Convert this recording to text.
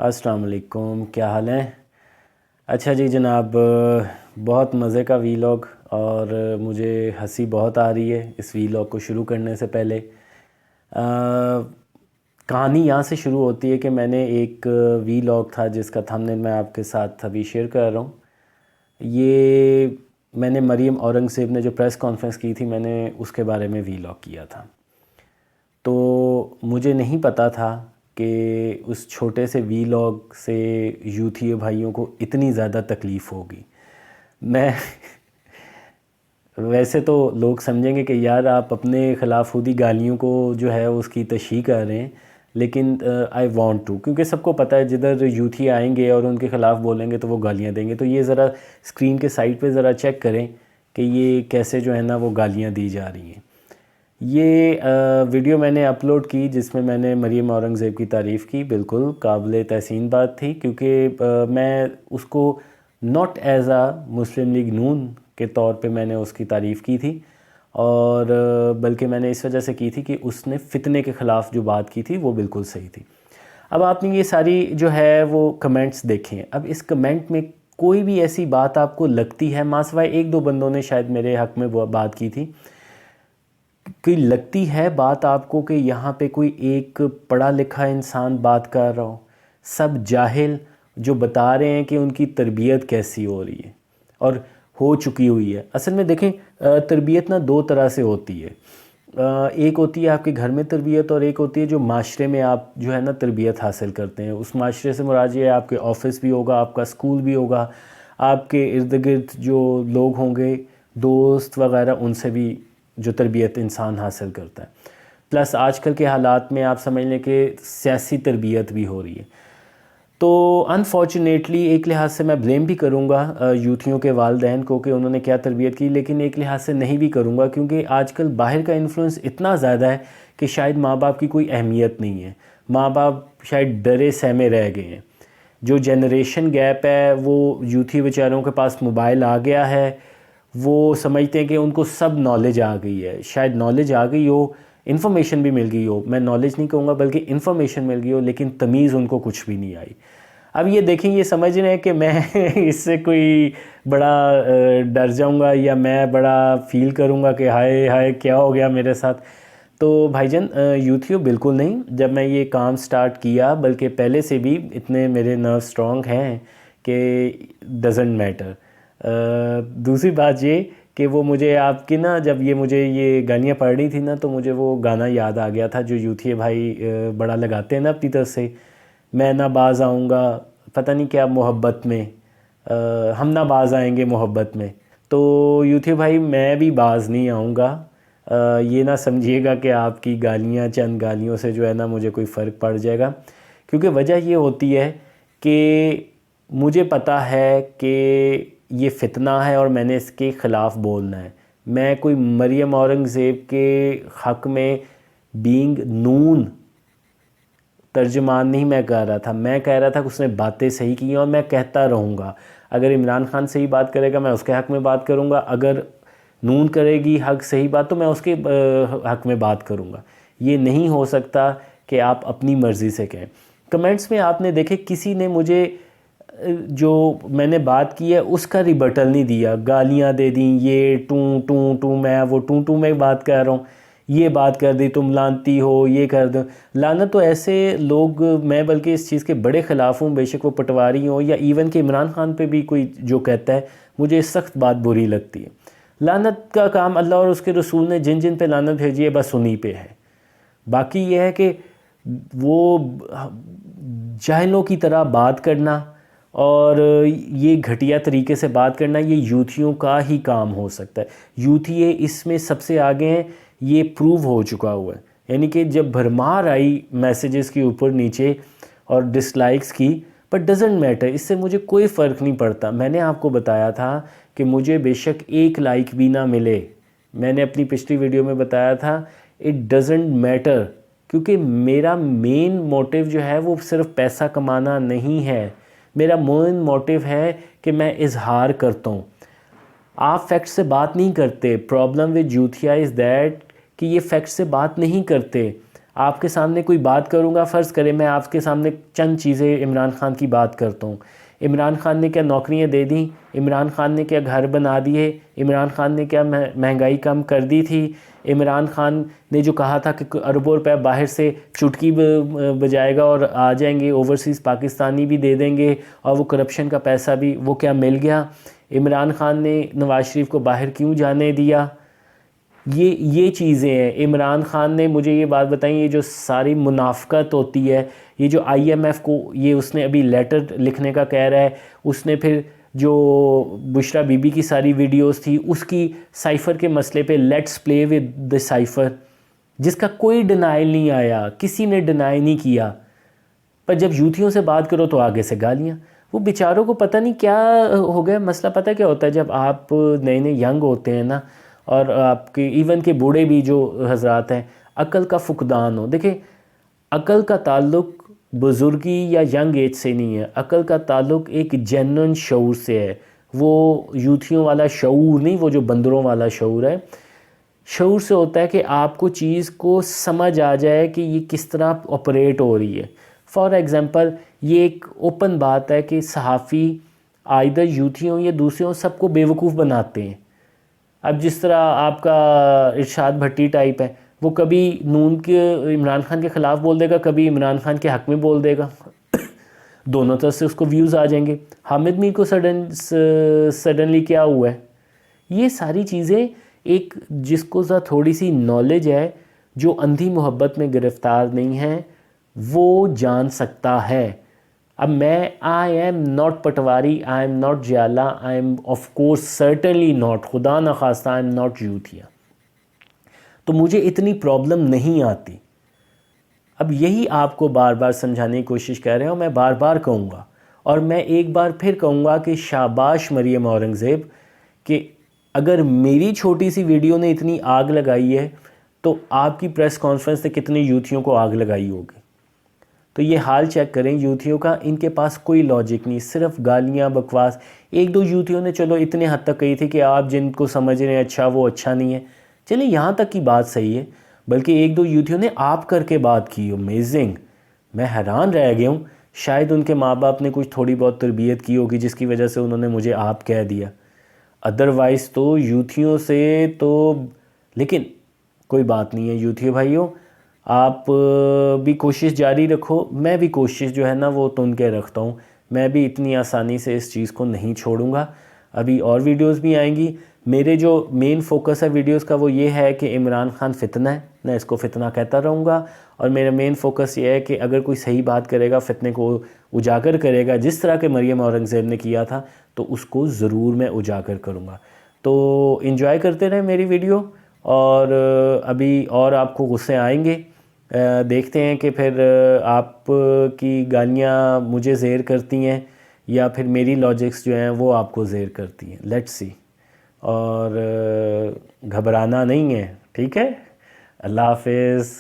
السلام علیکم، کیا حال ہیں؟ اچھا جی جناب، بہت مزے کا ویلاگ اور مجھے ہنسی بہت آ رہی ہے اس ویلاگ کو شروع کرنے سے پہلے۔ کہانی یہاں سے شروع ہوتی ہے کہ میں نے ایک ویلاگ تھا جس کا تھمبنیل میں آپ کے ساتھ ابھی شیئر کر رہا ہوں۔ یہ میں نے مریم اورنگزیب نے جو پریس کانفرنس کی تھی، میں نے اس کے بارے میں ویلاگ کیا تھا۔ تو مجھے نہیں پتہ تھا کہ اس چھوٹے سے ویلاگ سے یوتھی بھائیوں کو اتنی زیادہ تکلیف ہوگی۔ میں ویسے تو لوگ سمجھیں گے کہ یار آپ اپنے خلاف خودی گالیوں کو جو ہے اس کی تشہیر کر رہے ہیں، لیکن آئی وانٹ ٹو، کیونکہ سب کو پتہ ہے جدھر یوتھی آئیں گے اور ان کے خلاف بولیں گے تو وہ گالیاں دیں گے۔ تو یہ ذرا اسکرین کے سائڈ پہ ذرا چیک کریں کہ یہ کیسے جو ہے نا وہ گالیاں دی جا رہی ہیں۔ یہ ویڈیو میں نے اپلوڈ کی جس میں نے مریم اورنگزیب کی تعریف کی، بالکل قابل تحسین بات تھی، کیونکہ میں اس کو not as a Muslim League Noon کے طور پہ میں نے اس کی تعریف کی تھی، اور بلکہ میں نے اس وجہ سے کی تھی کہ اس نے فتنے کے خلاف جو بات کی تھی وہ بالکل صحیح تھی۔ اب آپ نے یہ ساری جو ہے وہ کمنٹس دیکھیں، اب اس کمنٹ میں کوئی بھی ایسی بات آپ کو لگتی ہے، ماں سوائے ایک دو بندوں نے شاید میرے حق میں بات کی تھی، کہ لگتی ہے بات آپ کو کہ یہاں پہ کوئی ایک پڑھا لکھا انسان بات کر رہا ہو، سب جاہل جو بتا رہے ہیں کہ ان کی تربیت کیسی ہو رہی ہے اور ہو چکی ہوئی ہے۔ اصل میں دیکھیں، تربیت دو طرح سے ہوتی ہے، ایک ہوتی ہے آپ کے گھر میں تربیت، اور ایک ہوتی ہے جو معاشرے میں آپ جو ہے تربیت حاصل کرتے ہیں۔ اس معاشرے سے مراد یہ ہے آپ کے آفس بھی ہوگا، آپ کا اسکول بھی ہوگا، آپ کے ارد گرد جو لوگ ہوں گے، دوست وغیرہ، ان سے بھی جو تربیت انسان حاصل کرتا ہے۔ پلس آج کل کے حالات میں آپ سمجھ لیں کہ سیاسی تربیت بھی ہو رہی ہے۔ تو انفارچونیٹلی ایک لحاظ سے میں بلیم بھی کروں گا یوتھیوں کے والدین کو کہ انہوں نے کیا تربیت کی، لیکن ایک لحاظ سے نہیں بھی کروں گا، کیونکہ آج کل باہر کا انفلوئنس اتنا زیادہ ہے کہ شاید ماں باپ کی کوئی اہمیت نہیں ہے، ماں باپ شاید ڈرے سہمے رہ گئے ہیں۔ جو جنریشن گیپ ہے وہ یوتھی بیچاروں کے پاس موبائل آ گیا ہے، وہ سمجھتے ہیں کہ ان کو سب نالج آ گئی ہے، شاید نالج آ گئی ہو، انفارمیشن بھی مل گئی ہو، میں نالج نہیں کہوں گا بلکہ انفارمیشن مل گئی ہو، لیکن تمیز ان کو کچھ بھی نہیں آئی۔ اب یہ دیکھیں، یہ سمجھ رہے ہیں کہ میں اس سے کوئی بڑا ڈر جاؤں گا یا میں بڑا فیل کروں گا کہ ہائے ہائے کیا ہو گیا میرے ساتھ۔ تو بھائی جان یوتھیو بالکل نہیں، جب میں یہ کام سٹارٹ کیا، بلکہ پہلے سے بھی اتنے میرے نرو سٹرونگ ہیں کہ ڈزنٹ میٹر۔ دوسری بات یہ کہ وہ مجھے آپ کی جب مجھے یہ گالیاں پڑھ رہی تھی تو مجھے وہ گانا یاد آ گیا تھا جو یوتھی بھائی بڑا لگاتے ہیں اپنی طرف سے، میں نہ باز آؤں گا پتہ نہیں کیا محبت میں، ہم نہ باز آئیں گے محبت میں۔ تو یوتھی بھائی میں بھی باز نہیں آؤں گا، یہ نہ سمجھیے گا کہ آپ کی گالیاں، چند گالیوں سے جو ہے مجھے کوئی فرق پڑ جائے گا، کیونکہ وجہ یہ ہوتی ہے کہ مجھے پتہ ہے کہ یہ فتنہ ہے اور میں نے اس کے خلاف بولنا ہے۔ میں کوئی مریم اورنگزیب کے حق میں بینگ نون ترجمان نہیں میں کہہ رہا تھا، میں کہہ رہا تھا کہ اس نے باتیں صحیح کی ہیں اور میں کہتا رہوں گا۔ اگر عمران خان صحیح بات کرے گا میں اس کے حق میں بات کروں گا، اگر نون کرے گی حق صحیح بات تو میں اس کے حق میں بات کروں گا۔ یہ نہیں ہو سکتا کہ آپ اپنی مرضی سے کہیں۔ کمنٹس میں آپ نے دیکھے کسی نے مجھے جو میں نے بات کی ہے اس کا ریبٹل نہیں دیا، گالیاں دے دیں، یہ ٹوں ٹوں ٹوں، میں وہ ٹوں ٹوں میں بات کر رہا ہوں، یہ بات کر دی تم لانتی ہو، یہ کر دو لعنت۔ تو ایسے لوگ، میں بلکہ اس چیز کے بڑے خلاف ہوں، بے شک وہ پٹواری ہوں یا ایون کہ عمران خان پہ بھی کوئی جو کہتا ہے، مجھے سخت بات بری لگتی ہے۔ لعنت کا کام اللہ اور اس کے رسول نے جن جن پہ لعنت بھیجی ہے بس انہی پہ ہے۔ باقی یہ ہے کہ وہ جاہلوں کی طرح بات کرنا اور یہ گھٹیا طریقے سے بات کرنا، یہ یوتھیوں کا ہی کام ہو سکتا ہے۔ یوتھی اس میں سب سے آگے ہیں، یہ پروو ہو چکا ہوا ہے۔ یعنی کہ جب بھرمار آئی میسیجز کی اوپر نیچے اور ڈس لائکس کی، بٹ ڈزنٹ میٹر، اس سے مجھے کوئی فرق نہیں پڑتا۔ میں نے آپ کو بتایا تھا کہ مجھے بے شک ایک لائک بھی نہ ملے، میں نے اپنی پچھلی ویڈیو میں بتایا تھا اٹ ڈزنٹ میٹر، کیونکہ میرا مین موٹیو جو ہے وہ صرف پیسہ کمانا نہیں ہے، میرا مین موٹیو ہے کہ میں اظہار کرتا ہوں۔ آپ فیکٹ سے بات نہیں کرتے، پرابلم ود یوتھیا از دیٹ کہ یہ فیکٹ سے بات نہیں کرتے۔ آپ کے سامنے کوئی بات کروں گا، فرض کریں میں آپ کے سامنے چند چیزیں عمران خان کی بات کرتا ہوں. عمران خان نے کیا نوکریاں دے دیں، عمران خان نے کیا گھر بنا دیے، عمران خان نے کیا مہنگائی کم کر دی تھی، عمران خان نے جو کہا تھا کہ اربوں روپے باہر سے چٹکی بجائے گا اور آ جائیں گے اوورسیز پاکستانی بھی دے دیں گے، اور وہ کرپشن کا پیسہ بھی وہ کیا مل گیا. عمران خان نے نواز شریف کو باہر کیوں جانے دیا. یہ چیزیں ہیں. عمران خان نے مجھے یہ بات بتائیں، یہ جو ساری منافقت ہوتی ہے، یہ جو آئی ایم ایف کو یہ اس نے ابھی لیٹر لکھنے کا کہہ رہا ہے، اس نے پھر جو بشرا بی بی کی ساری ویڈیوز تھی اس کی سائفر کے مسئلے پہ let's play with the cipher, جس کا کوئی ڈینائل نہیں آیا، کسی نے ڈینائی نہیں کیا. پر جب یوتھیوں سے بات کرو تو آگے سے گالیاں. وہ بیچاروں کو پتہ نہیں کیا ہو گیا. مسئلہ پتہ کیا ہوتا ہے، جب آپ نئے نئے ینگ ہوتے ہیں نا، اور آپ کے ایون کے بوڑھے بھی جو حضرات ہیں، عقل کا فقدان ہو. دیکھیں، عقل کا تعلق بزرگی یا ینگ ایج سے نہیں ہے، عقل کا تعلق ایک جینوئن شعور سے ہے. وہ یوتھیوں والا شعور نہیں، وہ جو بندروں والا شعور ہے. شعور سے ہوتا ہے کہ آپ کو چیز کو سمجھ آ جائے کہ یہ کس طرح آپریٹ ہو رہی ہے. فار ایگزامپل، یہ ایک اوپن بات ہے کہ صحافی آئیدر یوتھیوں یا دوسروں سب کو بیوقوف بناتے ہیں. اب جس طرح آپ کا ارشاد بھٹی ٹائپ ہے، وہ کبھی نون کے عمران خان کے خلاف بول دے گا، کبھی عمران خان کے حق میں بول دے گا. دونوں طرف سے اس کو ویوز آ جائیں گے. حامد میر کو سڈنلی کیا ہوا ہے. یہ ساری چیزیں ایک جس کو تھوڑی سی نالج ہے، جو اندھی محبت میں گرفتار نہیں ہے، وہ جان سکتا ہے. اب میں آئی ایم ناٹ پٹواری، آئی ایم ناٹ جیالہ، I am of course certainly not, خدا نخواستہ آئی ایم ناٹ یوتھیا. تو مجھے اتنی پرابلم نہیں آتی. اب یہی آپ کو بار بار سمجھانے کی کوشش کر رہے ہیں، اور میں بار بار کہوں گا، اور میں ایک بار پھر کہوں گا کہ شاباش مریم اورنگزیب، کہ اگر میری چھوٹی سی ویڈیو نے اتنی آگ لگائی ہے تو آپ کی پریس کانفرنس نے کتنے یوتھیوں کو آگ لگائی ہوگی. تو یہ حال چیک کریں یوتھیوں کا. ان کے پاس کوئی لاجک نہیں، صرف گالیاں، بکواس. ایک دو یوتھیوں نے چلو اتنے حد تک کہی تھی کہ آپ جن کو سمجھ رہے ہیں اچھا وہ اچھا نہیں ہے، چلیں یہاں تک کی بات صحیح ہے. بلکہ ایک دو یوتھیوں نے آپ کر کے بات کی. امیزنگ. میں حیران رہ گیا ہوں. شاید ان کے ماں باپ نے کچھ تھوڑی بہت تربیت کی ہوگی جس کی وجہ سے انہوں نے مجھے آپ کہہ دیا. ادروائز تو یوتھیوں سے تو، لیکن کوئی بات نہیں ہے یوتھیوں بھائیوں، آپ بھی کوشش جاری رکھو. میں بھی کوشش جو ہے نا وہ تن کے رکھتا ہوں. میں بھی اتنی آسانی سے اس چیز کو نہیں چھوڑوں گا. ابھی اور ویڈیوز بھی آئیں گی. میرے جو مین فوکس ہے ویڈیوز کا وہ یہ ہے کہ عمران خان فتنہ ہے، میں اس کو فتنہ کہتا رہوں گا. اور میرا مین فوکس یہ ہے کہ اگر کوئی صحیح بات کرے گا، فتنے کو اجاگر کرے گا، جس طرح کہ مریم اورنگزیب نے کیا تھا، تو اس کو ضرور میں اجاگر کروں گا. تو انجوائے کرتے رہیں میری ویڈیو. اور ابھی اور آپ کو غصے آئیں گے. دیکھتے ہیں کہ پھر آپ کی گالیاں مجھے زیر کرتی ہیں یا پھر میری لاجکس جو ہیں وہ آپ کو زیر کرتی ہیں. Let's see. اور گھبرانا نہیں ہے، ٹھیک ہے. اللہ حافظ.